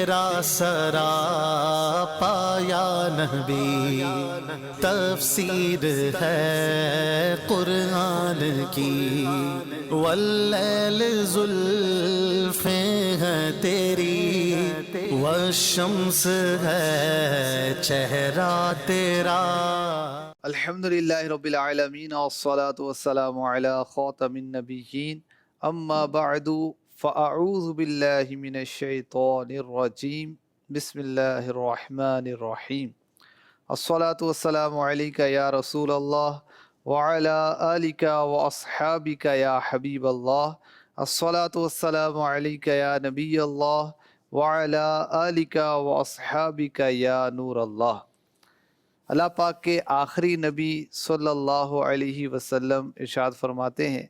تیرا سرا پایا نبی، تفسیر ہے قرآن کی، واللیل زلفیں ہیں تیری، والشمس ہے چہرہ تیرا۔ الحمدللہ رب العالمین والصلاة والسلام علی خاتم النبیین، اما بعد فاعوذ باللہ من الشیطان الرجیم، بسم اللہ الرحمن الرحیم۔ الصلاة والسلام علیکہ یا رسول اللہ وعلی آلکہ واصحابکہ یا حبیب اللہ۔ الصلاة والسلام علیکہ یا نبی اللہ وعلی آلکہ واصحابکہ یا نور اللہ۔ اللہ پاک کے آخری نبی صلی اللہ علیہ وسلم ارشاد فرماتے ہیں،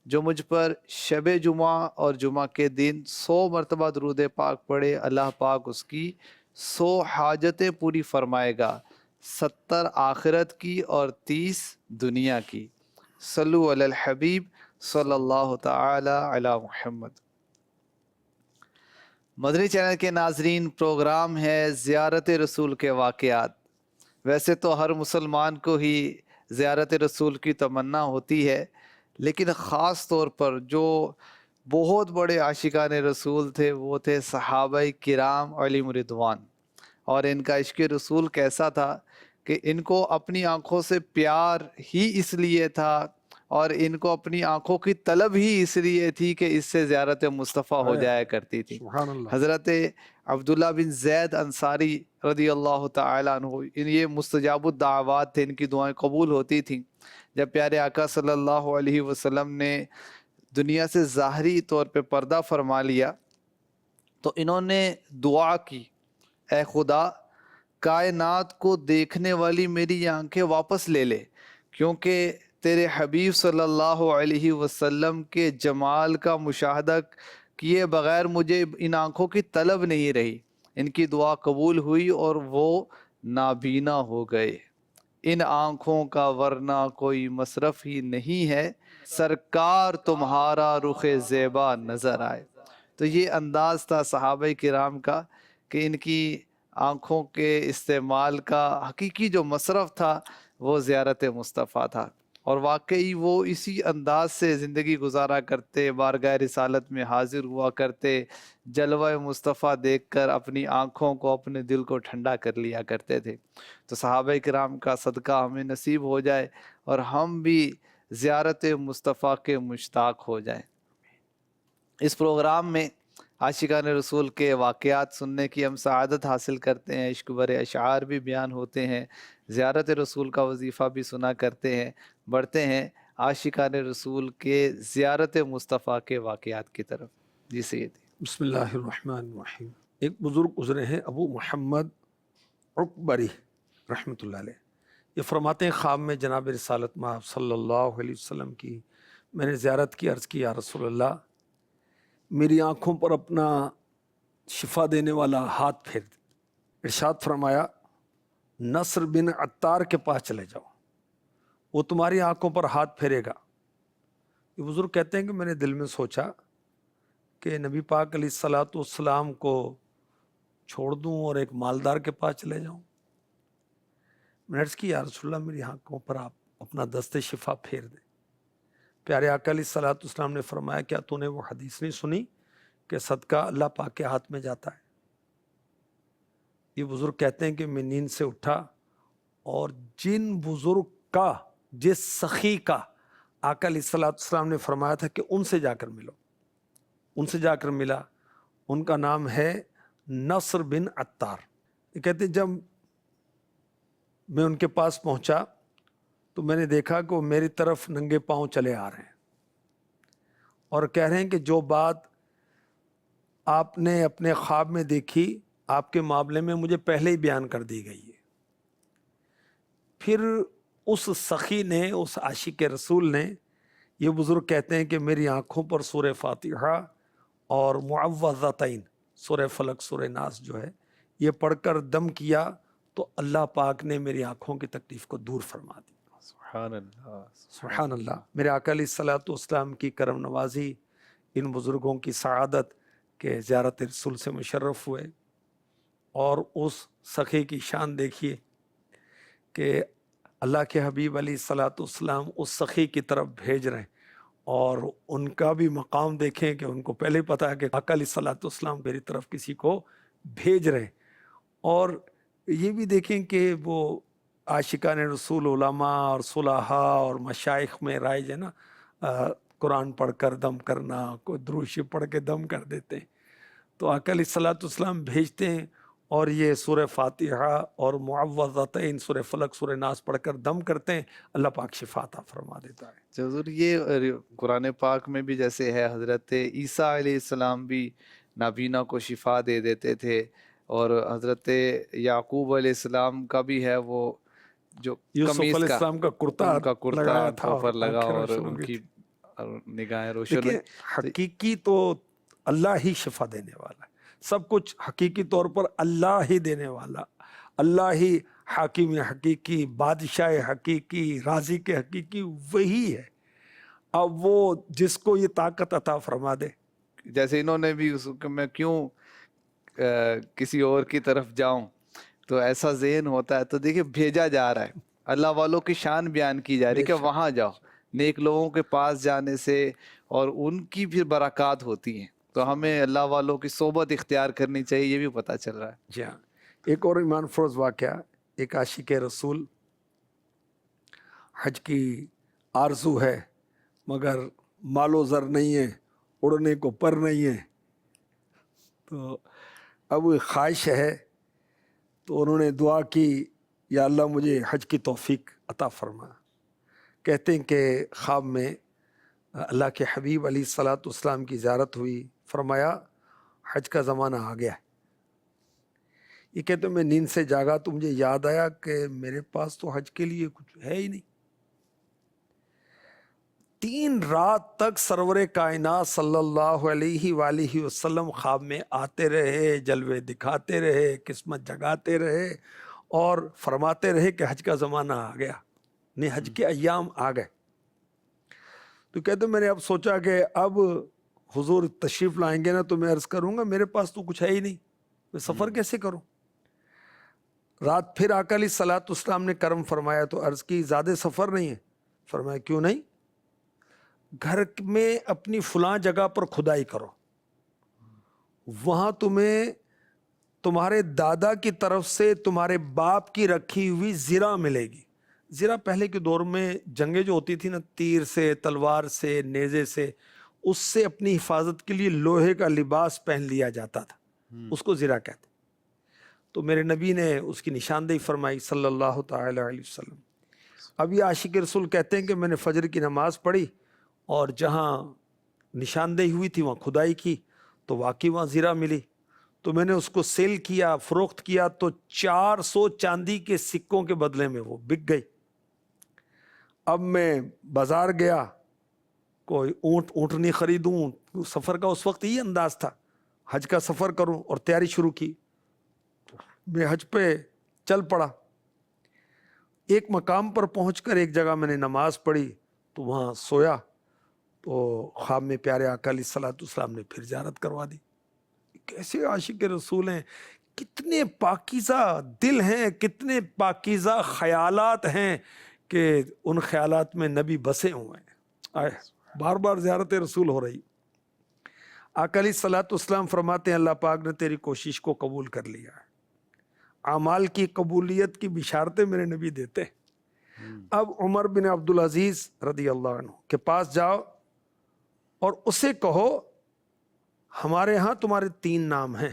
جو مجھ پر شب جمعہ اور جمعہ کے دن 100 مرتبہ درود پاک پڑھے، اللہ پاک اس کی 100 حاجتیں پوری فرمائے گا، 70 آخرت کی اور 30 دنیا کی۔ صلو علی الحبیب صلی اللہ تعالی علی محمد۔ مدنی چینل کے ناظرین، پروگرام ہے زیارت رسول کے واقعات۔ ویسے تو ہر مسلمان کو ہی زیارت رسول کی تمنا ہوتی ہے، لیکن خاص طور پر جو بہت بڑے عاشقان رسول تھے وہ تھے صحابہ کرام علیہم رضوان۔ اور ان کا عشق رسول کیسا تھا کہ ان کو اپنی آنکھوں سے پیار ہی اس لیے تھا، اور ان کو اپنی آنکھوں کی طلب ہی اس لیے تھی کہ اس سے زیارت مصطفیٰ ہو جایا کرتی تھی۔ حضرت عبداللہ بن زید انصاری رضی اللہ تعالیٰ عنہ، یہ مستجاب الدعوات تھے، ان کی دعائیں قبول ہوتی تھیں۔ جب پیارے آقا صلی اللہ علیہ وسلم نے دنیا سے ظاہری طور پہ پردہ فرما لیا تو انہوں نے دعا کی، اے خدا کائنات کو دیکھنے والی میری آنکھیں واپس لے لے، کیونکہ تیرے حبیب صلی اللہ علیہ وسلم کے جمال کا مشاہدہ کیے بغیر مجھے ان آنکھوں کی طلب نہیں رہی۔ ان کی دعا قبول ہوئی اور وہ نابینا ہو گئے۔ ان آنکھوں کا ورنہ کوئی مصرف ہی نہیں ہے، سرکار تمہارا رخ زیبا نظر آئے۔ تو یہ انداز تھا صحابہ کرام کا کہ ان کی آنکھوں کے استعمال کا حقیقی جو مصرف تھا وہ زیارت مصطفیٰ تھا، اور واقعی وہ اسی انداز سے زندگی گزارا کرتے، بارگاہ رسالت میں حاضر ہوا کرتے، جلوہ مصطفیٰ دیکھ کر اپنی آنکھوں کو، اپنے دل کو ٹھنڈا کر لیا کرتے تھے۔ تو صحابہ کرام کا صدقہ ہمیں نصیب ہو جائے اور ہم بھی زیارت مصطفیٰ کے مشتاق ہو جائیں۔ اس پروگرام میں عاشقان رسول کے واقعات سننے کی ہم سعادت حاصل کرتے ہیں، عشق برے اشعار بھی بیان ہوتے ہیں، زیارت رسول کا وظیفہ بھی سنا کرتے ہیں۔ بڑھتے ہیں عاشقان رسول کے زیارت مصطفیٰ کے واقعات کی طرف۔ جی سیدی۔ بسم اللہ الرحمن الرحیم۔ ایک بزرگ گزرے ہیں ابو محمد عقبری رحمۃ اللہ علیہ، یہ فرماتے ہیں خواب میں جناب رسالت مآب صلی اللہ علیہ وسلم کی میں نے زیارت کی، عرض کی یا رسول اللہ میری آنکھوں پر اپنا شفا دینے والا ہاتھ پھیر دے۔ ارشاد فرمایا نصر بن عطار کے پاس چلے جاؤ، وہ تمہاری آنکھوں پر ہاتھ پھیرے گا۔ یہ بزرگ کہتے ہیں کہ میں نے دل میں سوچا کہ نبی پاک علیہ الصلوۃ والسلام کو چھوڑ دوں اور ایک مالدار کے پاس چلے جاؤں۔ میں نے عرض کی یا رسول اللہ میری آنکھوں پر آپ اپنا دست شفا پھیر دیں۔ پیارے آقا علیہ الصلوۃ والسلام نے فرمایا کیا تو نے وہ حدیث نہیں سنی کہ صدقہ اللہ پاک کے ہاتھ میں جاتا ہے؟ یہ بزرگ کہتے ہیں کہ میں نیند سے اٹھا اور جن بزرگ کا، جس سخی کا آقا علیہ الصلوۃ والسلام نے فرمایا تھا کہ ان سے جا کر ملو، ان سے جا کر ملا۔ ان کا نام ہے نصر بن عطار۔ یہ کہتے ہیں جب میں ان کے پاس پہنچا تو میں نے دیکھا کہ وہ میری طرف ننگے پاؤں چلے آ رہے ہیں اور کہہ رہے ہیں کہ جو بات آپ نے اپنے خواب میں دیکھی آپ کے معاملے میں مجھے پہلے ہی بیان کر دی گئی ہے۔ پھر اس سخی نے، اس عاشق رسول نے، یہ بزرگ کہتے ہیں کہ میری آنکھوں پر سورہ فاتحہ اور معوذتین، سورہ فلق سورہ ناس جو ہے یہ پڑھ کر دم کیا تو اللہ پاک نے میری آنکھوں کی تکلیف کو دور فرما دی۔ سبحان اللہ، سبحان اللہ۔ میرے آقا علیہ الصلوۃ والسلام کی کرم نوازی، ان بزرگوں کی سعادت کہ زیارت رسول سے مشرف ہوئے، اور اس سخی کی شان دیکھیے کہ اللہ کے حبیب علیہ الصلوۃ والسلام اس سخی کی طرف بھیج رہے ہیں، اور ان کا بھی مقام دیکھیں کہ ان کو پہلے ہی پتا ہے کہ آقا علیہ الصلوۃ والسلام میری طرف کسی کو بھیج رہے ہیں۔ اور یہ بھی دیکھیں کہ وہ عاشقان رسول علماء اور صلحاء اور مشائخ میں رائج ہے نا، قرآن پڑھ کر دم کرنا، کوئی درود شریف پڑھ کے دم کر دیتے ہیں، تو آقا علیہ الصلوۃ والسلام بھیجتے ہیں اور یہ سورہ فاتحہ اور معوذتین سورہ فلق سورہ ناس پڑھ کر دم کرتے ہیں، اللہ پاک شفا عطا فرما دیتا ہے۔ حضور یہ قرآن پاک میں بھی جیسے ہے، حضرت عیسیٰ علیہ السلام بھی نابینا کو شفا دے دیتے تھے، اور حضرت یعقوب علیہ السلام کا بھی ہے وہ جو یوسف قمیص علیہ کا السلام کا کرتا ان کا کرتا لگایا تھا اوپر لگا آنکھیں اور روشن ہو ان گئی کی تھی۔ نگاہیں روشن دیکھیں حقیقی تو اللہ ہی شفا دینے والا ہے، سب کچھ حقیقی طور پر اللہ ہی دینے والا، اللہ ہی حاکم حقیقی، بادشاہ حقیقی، رازق حقیقی وہی ہے۔ اب وہ جس کو یہ طاقت عطا فرما دے، جیسے انہوں نے بھی کہ میں کیوں کسی اور کی طرف جاؤں، تو ایسا ذہن ہوتا ہے، تو دیکھیں بھیجا جا رہا ہے، اللہ والوں کی شان بیان کی جا رہی ہے کہ وہاں جاؤ، نیک لوگوں کے پاس جانے سے اور ان کی پھر برکات ہوتی ہیں، تو ہمیں اللہ والوں کی صحبت اختیار کرنی چاہیے، یہ بھی پتہ چل رہا ہے۔ جی ہاں۔ ایک اور ایمان فروز واقعہ، ایک عاشق رسول حج کی آرزو ہے مگر مال و زر نہیں ہے، اڑنے کو پر نہیں ہے، تو اب وہ خواہش ہے، تو انہوں نے دعا کی یا اللہ مجھے حج کی توفیق عطا فرما۔ کہتے ہیں کہ خواب میں اللہ کے حبیب علیہ الصلوۃ والسلام کی زیارت ہوئی، فرمایا حج کا زمانہ آ گیا ہے۔ یہ کہتے ہیں میں نیند سے جاگا تو مجھے یاد آیا کہ میرے پاس تو حج کے لیے کچھ ہے ہی نہیں۔ 3 رات تک سرور کائنات صلی اللہ علیہ وآلہ وسلم خواب میں آتے رہے، جلوے دکھاتے رہے، قسمت جگاتے رہے اور فرماتے رہے کہ حج کا زمانہ آ گیا، نہیں حج کے ایام آ گئے۔ تو کہتے میں نے اب سوچا کہ اب حضور تشریف لائیں گے نا تو میں عرض کروں گا میرے پاس تو کچھ ہے ہی نہیں، میں سفر کیسے کروں؟ رات پھر آقا علیہ الصلوۃ والسلام نے کرم فرمایا تو عرض کی زیادہ سفر نہیں ہے؟ فرمایا کیوں نہیں؟ گھر میں اپنی فلاں جگہ پر کھدائی کرو، وہاں تمہیں تمہارے دادا کی طرف سے تمہارے باپ کی رکھی ہوئی زرہ ملے گی۔ زرہ پہلے کے دور میں جنگیں جو ہوتی تھی نا، تیر سے، تلوار سے، نیزے سے، اس سے اپنی حفاظت کے لیے لوہے کا لباس پہن لیا جاتا تھا، اس کو زرہ کہتے۔ تو میرے نبی نے اس کی نشاندہی فرمائی صلی اللہ تعالی علیہ وسلم۔ اب یہ عاشق رسول کہتے ہیں کہ میں نے فجر کی نماز پڑھی اور جہاں نشاندہی ہوئی تھی وہاں کھدائی کی تو واقعی وہاں زرہ ملی، تو میں نے اس کو سیل کیا، فروخت کیا، تو 400 چاندی کے سکوں کے بدلے میں وہ بک گئی۔ اب میں بازار گیا، کوئی اونٹنی خریدوں، سفر کا اس وقت یہ انداز تھا، حج کا سفر کروں، اور تیاری شروع کی۔ میں حج پہ چل پڑا، ایک مقام پر پہنچ کر ایک جگہ میں نے نماز پڑھی تو وہاں سویا، تو خواب میں پیارے آقا علیہ الصلوۃ والسلام نے پھر زیارت کروا دی۔ کیسے عاشق رسول ہیں، کتنے پاکیزہ دل ہیں، کتنے پاکیزہ خیالات ہیں کہ ان خیالات میں نبی بسے ہوئے ہیں۔ بار بار زیارت رسول ہو رہی۔ آقا علیہ الصلوۃ والسلام فرماتے ہیں اللہ پاک نے تیری کوشش کو قبول کر لیا ہے۔ اعمال کی قبولیت کی بشارتیں میرے نبی دیتے ہیں۔ اب عمر بن عبدالعزیز رضی اللہ عنہ کے پاس جاؤ اور اسے کہو ہمارے ہاں تمہارے 3 نام ہیں،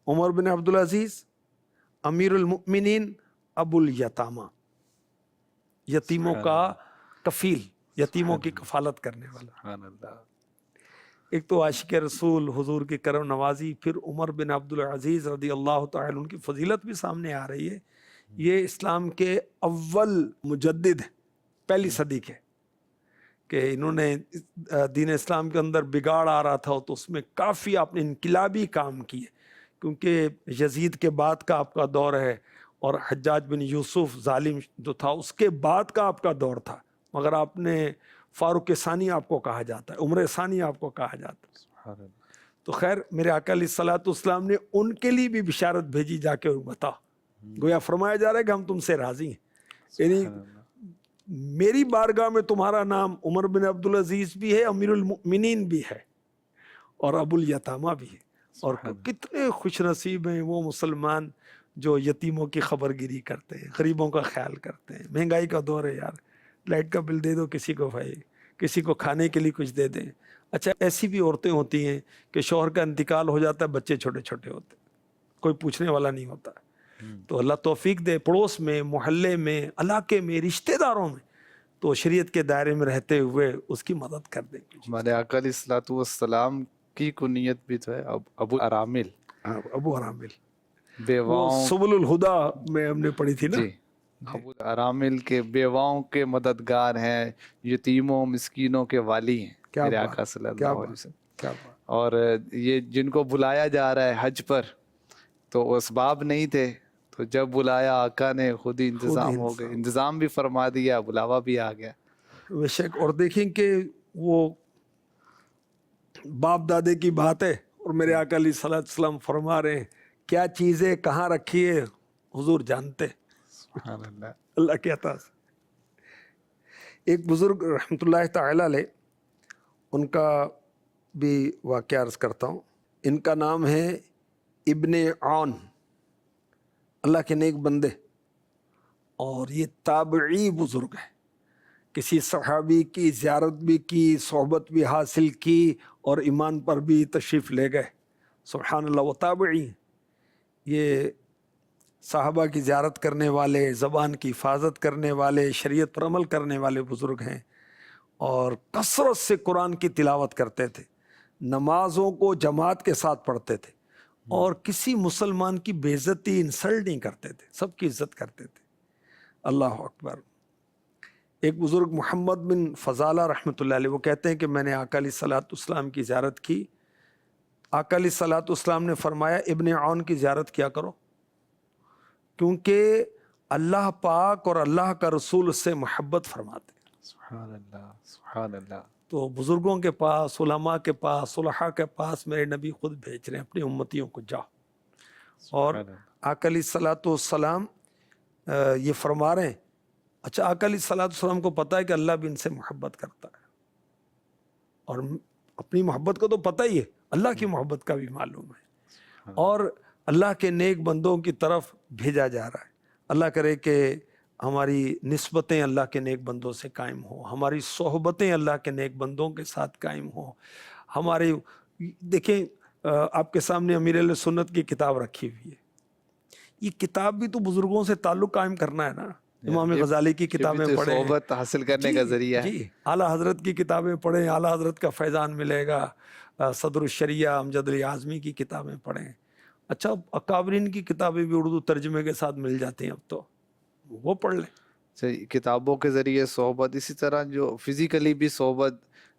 عمر بن عبدالعزیز، امیر المؤمنین، ابو الیتامہ، یتیموں کا کفیل، یتیموں کی کفالت کرنے والا۔ سبحان اللہ۔ ایک تو عاشق رسول حضور کی کرم نوازی، پھر عمر بن عبدالعزیز رضی اللہ تعالی ان کی فضیلت بھی سامنے آ رہی ہے۔ یہ اسلام کے اول مجدد ہیں، پہلی صدی کے، کہ انہوں نے دین اسلام کے اندر بگاڑ آ رہا تھا تو اس میں کافی آپ نے انقلابی کام کیے، کیونکہ یزید کے بعد کا آپ کا دور ہے اور حجاج بن یوسف ظالم جو تھا اس کے بعد کا آپ کا دور تھا، مگر آپ نے فاروق ثانی آپ کو کہا جاتا ہے، عمر ثانی آپ کو کہا جاتا ہے۔ تو خیر میرے آقا علیہ الصلوۃ والسلام نے ان کے لیے بھی بشارت بھیجی، جا کے بتا، گویا فرمایا جا رہا ہے کہ ہم تم سے راضی ہیں، یعنی میری بارگاہ میں تمہارا نام عمر بن عبدالعزیز بھی ہے، امیر المؤمنین بھی ہے، اور ابو الیتامہ بھی ہے۔ اور کتنے خوش نصیب ہیں وہ مسلمان جو یتیموں کی خبر گیری کرتے ہیں، غریبوں کا خیال کرتے ہیں۔ مہنگائی کا دور ہے یار، لائٹ کا بل دے دو کسی کو بھائی، کسی کو کھانے کے لیے کچھ دے دیں۔ اچھا ایسی بھی عورتیں ہوتی ہیں کہ شوہر کا انتقال ہو جاتا ہے، بچے چھوٹے چھوٹے ہوتے ہیں، کوئی پوچھنے والا نہیں ہوتا، تو اللہ توفیق دے، پڑوس میں، محلے میں، علاقے میں، رشتہ داروں میں، تو شریعت کے دائرے میں رہتے ہوئے اس کی مدد کر دیں۔ ہمارے آقا علیہ الصلوۃ والسلام کی کنیت بھی تو ہے ابو ارامل، ابو ارامل، وہ بیواؤں، سبل الہدا میں ہم نے پڑھی تھی نا۔ جی ابو ارامل کے بیواؤں کے مددگار ہیں، یتیموں مسکینوں کے والی ہیں کیا میرے بات، آقا صلی کیا اللہ علیہ بات، وسلم۔ کیا بات۔ اور یہ جن کو بلایا جا رہا ہے حج پر، تو وہ اسباب نہیں تھے، تو جب بلایا آقا نے خود ہی انتظام ہو گئے، انتظام بھی فرما دیا، بلاوا بھی آ گیا۔ بے شک، اور دیکھیں کہ وہ باپ دادے کی بات ہے، اور میرے آقا علیہ الصلوۃ والسلام فرما رہے ہیں کیا چیزیں کہاں رکھی ہے حضور جانتے، سبحان اللہ۔ اللہ کے عطا سے۔ ایک بزرگ رحمۃ اللہ تعالی علیہ، ان کا بھی واقعہ عرض کرتا ہوں۔ ان کا نام ہے ابن عون، اللہ کے نیک بندے، اور یہ تابعی بزرگ ہے، کسی صحابی کی زیارت بھی کی، صحبت بھی حاصل کی، اور ایمان پر بھی تشریف لے گئے۔ سبحان اللہ، وہ تابعی ہیں، یہ صحابہ کی زیارت کرنے والے، زبان کی حفاظت کرنے والے، شریعت پر عمل کرنے والے بزرگ ہیں، اور کثرت سے قرآن کی تلاوت کرتے تھے، نمازوں کو جماعت کے ساتھ پڑھتے تھے، اور کسی مسلمان کی بے عزتی، انسلٹ نہیں کرتے تھے، سب کی عزت کرتے تھے۔ اللہ اکبر۔ ایک بزرگ محمد بن فضالہ رحمۃ اللہ علیہ، وہ کہتے ہیں کہ میں نے آقا علیہ الصلوۃ والسلام کی زیارت کی، آقا علیہ الصلوۃ والسلام نے فرمایا ابن عون کی زیارت کیا کرو، کیونکہ اللہ پاک اور اللہ کا رسول اس سے محبت فرماتے ہیں۔ سبحان اللہ، سبحان اللہ۔ تو بزرگوں کے پاس، علماء کے پاس، صلحاء کے پاس میرے نبی خود بھیج رہے ہیں اپنی امتیوں کو، جاؤ۔ اور آقا علیہ الصلوۃ والسلام یہ فرما رہے ہیں، اچھا آقا علیہ الصلوۃ والسلام کو پتہ ہے کہ اللہ بھی ان سے محبت کرتا ہے، اور اپنی محبت کو تو پتہ ہی ہے، اللہ کی محبت کا بھی معلوم ہے، اور اللہ کے نیک بندوں کی طرف بھیجا جا رہا ہے۔ اللہ کرے کہ ہماری نسبتیں اللہ کے نیک بندوں سے قائم ہوں، ہماری صحبتیں اللہ کے نیک بندوں کے ساتھ قائم ہوں۔ ہمارے دیکھیں آپ کے سامنے امیر اہل سنت کی کتاب رکھی ہوئی ہے، یہ کتاب بھی تو بزرگوں سے تعلق قائم کرنا ہے نا۔ امام غزالی کی کتابیں پڑھیں، صحبت حاصل کرنے کا ذریعہ ہے۔ جی، اعلیٰ حضرت کی کتابیں پڑھیں، اعلیٰ حضرت کا فیضان ملے گا۔ صدر الشریعہ امجد علی اعظمی کی کتابیں پڑھیں۔ اچھا اکابرین کی کتابیں بھی اردو ترجمے کے ساتھ مل جاتی ہیں اب تو، وہ پڑھ لیں۔ کتابوں کے ذریعے صحبت، اسی طرح جو فزیکلی بھی صحبت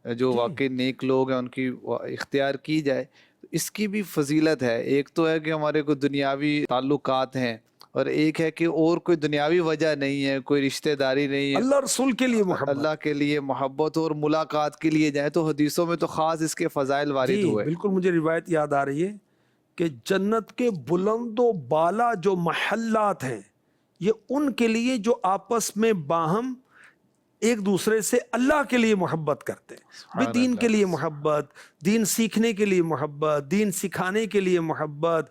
جو واقعی نیک لوگ ہیں ان کی اختیار کی جائے، اس کی بھی فضیلت ہے۔ ایک تو ہے کہ ہمارے کوئی دنیاوی تعلقات ہیں، اور ایک ہے کہ اور کوئی دنیاوی وجہ نہیں ہے، کوئی رشتہ داری نہیں ہے، اللہ رسول کے لیے محبت، اللہ کے لیے محبت اور ملاقات کے لیے جائیں، تو حدیثوں میں تو خاص اس کے فضائل وارد ہوئے۔ بالکل، مجھے روایت یاد آ رہی ہے کہ جنت کے بلند و بالا جو محلات ہیں، یہ ان کے لیے جو آپس میں باہم ایک دوسرے سے اللہ کے لیے محبت کرتے ہیں، بھی دین کے لیے محبت، دین سیکھنے کے لیے محبت، دین سکھانے کے لیے محبت،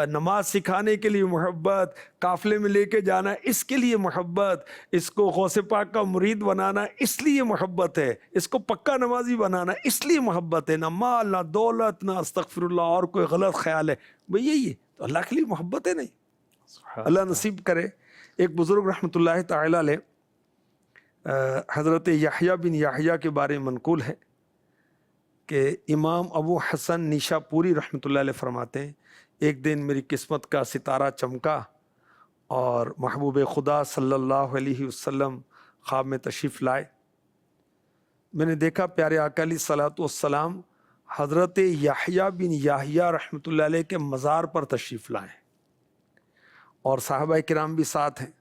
نماز سکھانے کے لیے محبت، قافلے میں لے کے جانا اس کے لیے محبت، اس کو غوث پاک کا مرید بنانا اس لیے محبت ہے، اس کو پکا نمازی بنانا اس لیے محبت ہے، نہ مال نہ دولت نہ استغفر اللہ اور کوئی غلط خیال ہے، بھئی یہی ہے تو اللہ کے لیے محبت ہے نہیں۔ اللہ نصیب کرے۔ ایک بزرگ رحمۃ اللہ تعالی علیہ، حضرت یحییٰ بن یحییٰ کے بارے میں منقول ہے کہ امام ابو حسن نیشا پوری رحمۃ اللہ علیہ فرماتے ہیں، ایک دن میری قسمت کا ستارہ چمکا اور محبوب خدا صلی اللہ علیہ وسلم خواب میں تشریف لائے۔ میں نے دیکھا پیارے آقا علیہ الصلوۃ والسلام حضرت یحییٰ بن یحییٰ رحمۃ اللہ علیہ کے مزار پر تشریف لائے، اور صحابہ کرام بھی ساتھ ہیں۔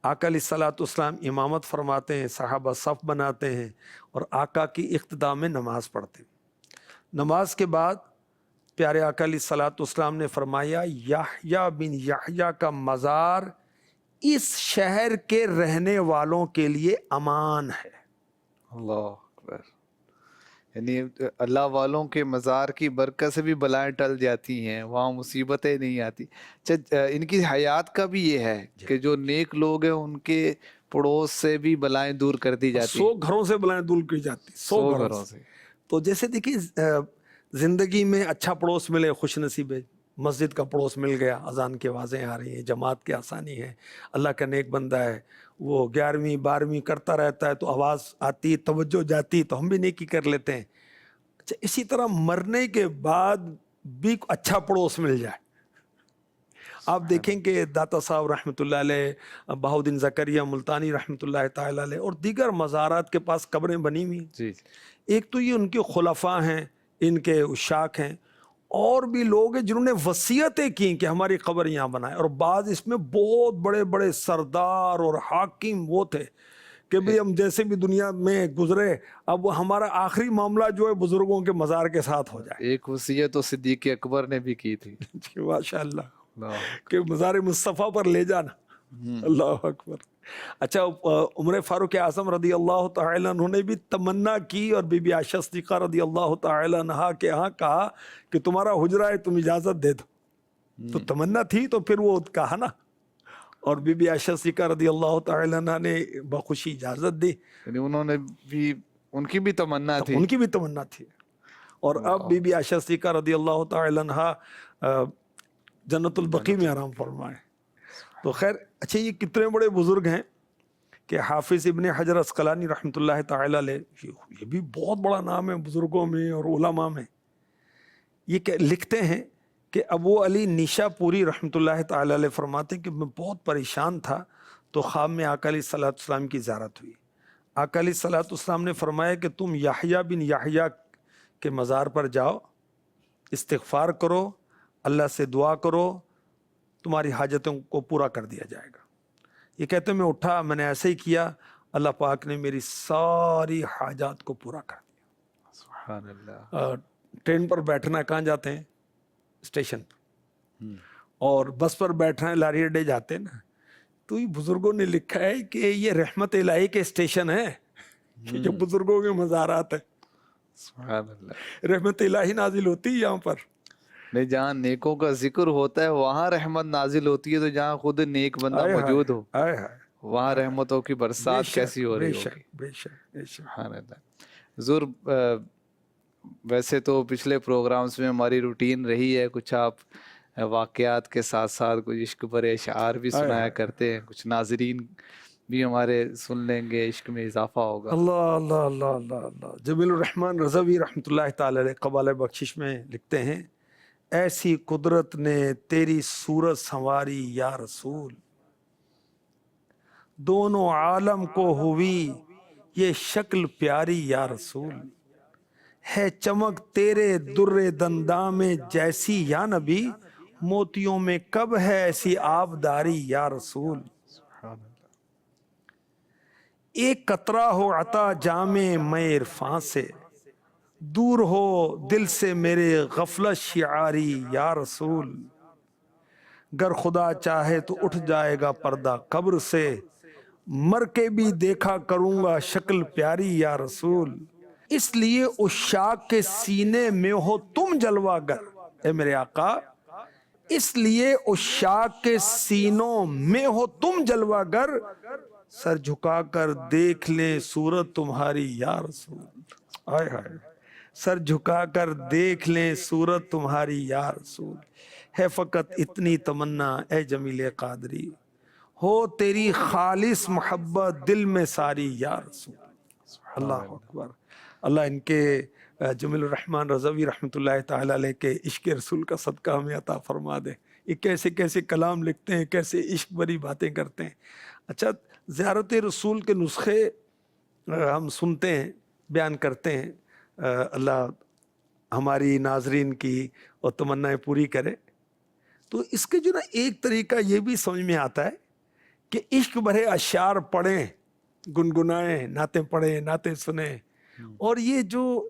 آقا علیہ الصلوۃ والسلام امامت فرماتے ہیں، صحابہ صف بناتے ہیں، اور آقا کی اقتداء میں نماز پڑھتے ہیں۔ نماز کے بعد پیارے آقا علیہ الصلوۃ والسلام نے فرمایا یحییٰ بن یحییٰ کا مزار اس شہر کے رہنے والوں کے لیے امان ہے۔ اللہ اکبر، یعنی اللہ والوں کے مزار کی برکت سے بھی بلائیں ٹل جاتی ہیں، وہاں مصیبتیں نہیں آتی۔ اچھا، ان کی حیات کا بھی یہ ہے کہ جو نیک لوگ ہیں ان کے پڑوس سے بھی بلائیں دور کر دی جاتی 100 گھروں سے بلائیں دور کی جاتی، 100 گھروں سے۔ تو جیسے دیکھیے زندگی میں اچھا پڑوس ملے، خوش نصیب ہے۔ مسجد کا پڑوس مل گیا، اذان کی آوازیں آ رہی ہیں، جماعت کی آسانی ہے، اللہ کا نیک بندہ ہے، وہ 11ویں 12ویں کرتا رہتا ہے تو آواز آتی، توجہ جاتی تو ہم بھی نیکی کر لیتے ہیں۔ اچھا، اسی طرح مرنے کے بعد بھی اچھا پڑوس مل جائے۔ آپ دیکھیں کہ داتا صاحب رحمۃ اللہ علیہ، بہاؤالدین زکریا ملتانی رحمۃ اللہ تعالیٰ علیہ اور دیگر مزارات کے پاس قبریں بنی ہوئی ہیں۔ جی، ایک تو یہ ان کے خلفاء ہیں، ان کے عشاق ہیں، اور بھی لوگ ہیں جنہوں نے وصیتیں کی کہ ہماری قبر یہاں بنائے، اور بعض اس میں بہت بڑے بڑے سردار اور حاکم وہ تھے کہ بھی ہم جیسے بھی دنیا میں گزرے، اب ہمارا آخری معاملہ جو ہے بزرگوں کے مزار کے ساتھ ہو جائے۔ ایک وصیت تو صدیق اکبر نے بھی کی تھی، جی ماشاء اللہ، کہ مزار مصطفیٰ پر لے جانا۔ اللہ اکبر۔ اچھا، عمر فاروق اعظم رضی اللہ تعالی عنہ نے بھی تمنا کی، اور بی بی عائشہ صدیقہ رضی اللہ تعالی عنہا کے ہاں کہا کہ تمہارا حجرہ ہے، تم اجازت دے دو۔ تو تمنا تھی تو پھر وہ کہا نا، اور بی بی عائشہ صدیقہ رضی اللہ تعالی عنہا نے بخوشی اجازت دی۔ یعنی انہوں نے بھی، ان کی بھی تمنا تھی، ان کی بھی تمنا تھی۔ اور اب بی بی عائشہ صدیقہ رضی اللہ تعالی عنہا جنت البقیع میں آرام فرمائے۔ تو خیر، اچھا، یہ کتنے بڑے بزرگ ہیں کہ حافظ ابن حجر عسقلانی رحمۃ اللہ تعالی علیہ، یہ بھی بہت بڑا نام ہے بزرگوں میں اور علماء میں۔ یہ لکھتے ہیں کہ ابو علی نیشا پوری رحمۃ اللہ تعالی علیہ فرماتے ہیں کہ میں بہت پریشان تھا تو خواب میں آقا علیہ الصلوۃ والسلام کی زیارت ہوئی۔ آقا علیہ الصلوۃ والسلام نے فرمایا کہ تم یحییٰ بن یحییٰ کے مزار پر جاؤ، استغفار کرو، اللہ سے دعا کرو، تمہاری حاجتوں کو پورا کر دیا جائے گا۔ یہ کہتے ہیں میں اٹھا، میں نے ایسے ہی کیا، اللہ پاک نے میری ساری حاجات کو پورا کر دیا۔ سبحان اللہ۔ ٹرین پر بیٹھنا کہاں جاتے ہیں؟ اسٹیشن پر۔ اور بس پر بیٹھنا ہے، لاری اڈے جاتے ہیں نا، تو یہ بزرگوں نے لکھا ہے کہ یہ رحمت الہی کے اسٹیشن ہے، کہ جو بزرگوں کے مزارات ہیں، سبحان اللہ۔ رحمت الہی نازل ہوتی ہے یہاں پر۔ نہیں، جہاں نیکوں کا ذکر ہوتا ہے وہاں رحمت نازل ہوتی ہے، تو جہاں خود نیک بندہ موجود ہو آئے ہائے، وہاں رحمتوں کی برسات کیسی ہو رہی ہوگی۔ بے شک بے شک۔ سبحان اللہ۔ حضور، ویسے تو پچھلے پروگرامز میں ہماری روٹین رہی ہے، کچھ آپ واقعات کے ساتھ ساتھ کچھ عشق بھرے اشعار بھی سنایا کرتے ہیں، کچھ ناظرین بھی ہمارے سن لیں گے، عشق میں اضافہ ہوگا۔ اللہ اللہ اللہ اللہ اللہ۔ جمیل الرحمن رضوی رحمۃ اللہ تعالی علیہ قبالہ بخشش میں لکھتے ہیں، ایسی قدرت نے تیری صورت سنواری یا رسول، دونوں عالم کو ہوئی یہ شکل پیاری یا رسول، ہے چمک تیرے در دنداں میں جیسی یا نبی، موتیوں میں کب ہے ایسی آبداری یا رسول، ایک قطرہ ہو عطا جام میں عرفاں سے، دور ہو دل سے میرے غفلت شعاری یا رسول، گر خدا چاہے تو اٹھ جائے گا پردہ قبر سے، مر کے بھی دیکھا کروں گا شکل پیاری یا رسول، اس لیے عشاق کے سینے میں ہو تم جلوہ گر، اے میرے آقا اس لیے عشاق کے سینوں میں ہو تم جلوہ گر، سر جھکا کر دیکھ لیں صورت تمہاری یا رسول، آئے ہائے، سر جھکا کر دیکھ لیں صورت تمہاری یا رسول، ہے فقط اتنی تمنا اے جمیل قادری، ہو تیری خالص محبت دل میں ساری یا رسول۔ اللہ اکبر۔ اللہ ان کے جمیل الرحمن رضوی رحمۃ اللہ تعالی علیہ کے عشق رسول کا صدقہ ہمیں عطا فرما دے۔ یہ کیسے کیسے کلام لکھتے ہیں، کیسے عشق بری باتیں کرتے ہیں۔ اچھا، زیارت رسول کے نسخے ہم سنتے ہیں، بیان کرتے ہیں، اللہ ہماری ناظرین کی اور تمنائیں پوری کرے۔ تو اس کے جو نا ایک طریقہ یہ بھی سمجھ میں آتا ہے کہ عشق بھرے اشعار پڑھیں، گنگنائیں، نعتیں پڑھیں، نعتیں سنیں، اور یہ جو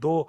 2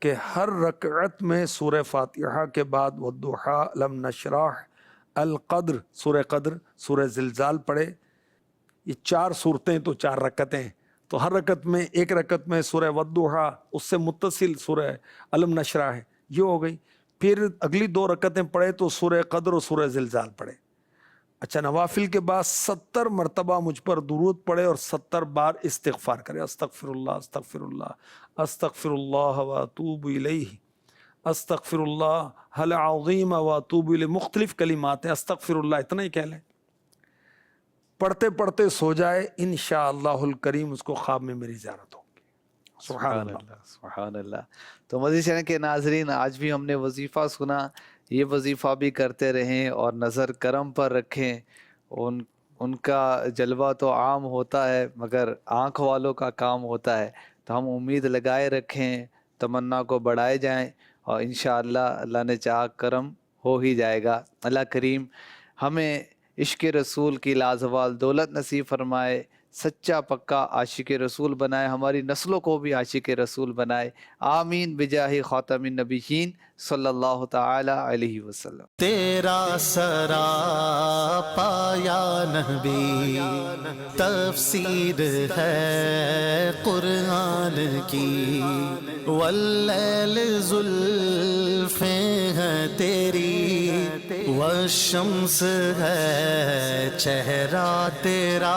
کہ ہر رکعت میں سورہ فاتحہ کے بعد والضحیٰ، الم نشرح، القدر، سورہ قدر، سورہ زلزال پڑھے۔ یہ 4 صورتیں تو 4 رکعتیں، تو ہر رکعت میں ایک رکعت میں سورہ والضحیٰ، اس سے متصل سورہ الم نشرح ہے، یہ ہو گئی۔ پھر اگلی 2 رکعتیں پڑھے تو سورہ قدر اور سورہ زلزال پڑھے۔ اچھا، نوافل کے بعد 70 مرتبہ مجھ پر درود پڑھے اور 70 بار استغفار کرے، استغفر اللہ استغفر اللہ استغفر اللہ واتوب الیہ، استغفر اللہ العظیم واتوب الیہ، مختلف کلمات ہیں، استغفر اللہ اتنا ہی کہہ لیں، پڑھتے پڑھتے سو جائے، انشاءاللہ الکریم اس کو خواب میں میری زیارت ہوگی۔ سبحان اللہ۔ سبحان اللہ۔ تو مزید چینل کے ناظرین، آج بھی ہم نے وظیفہ سنا، یہ وظیفہ بھی کرتے رہیں اور نظر کرم پر رکھیں۔ ان کا جلوہ تو عام ہوتا ہے مگر آنکھ والوں کا کام ہوتا ہے، تو ہم امید لگائے رکھیں، تمنا کو بڑھائے جائیں، اور انشاءاللہ اللہ نے چاہا کرم ہو ہی جائے گا۔ اللہ کریم ہمیں عشق رسول کی لازوال دولت نصیب فرمائے، سچا پکا عاشق رسول بنائے، ہماری نسلوں کو بھی عاشق رسول بنائے، آمین بجاہ خاتم النبیین صلی اللہ تعالی علیہ وسلم۔ تیرا سرا پایا نبی تفسیر ہے قرآن کی، واللیل زلفیں ہیں تیری، والشمس ہے چہرہ تیرا۔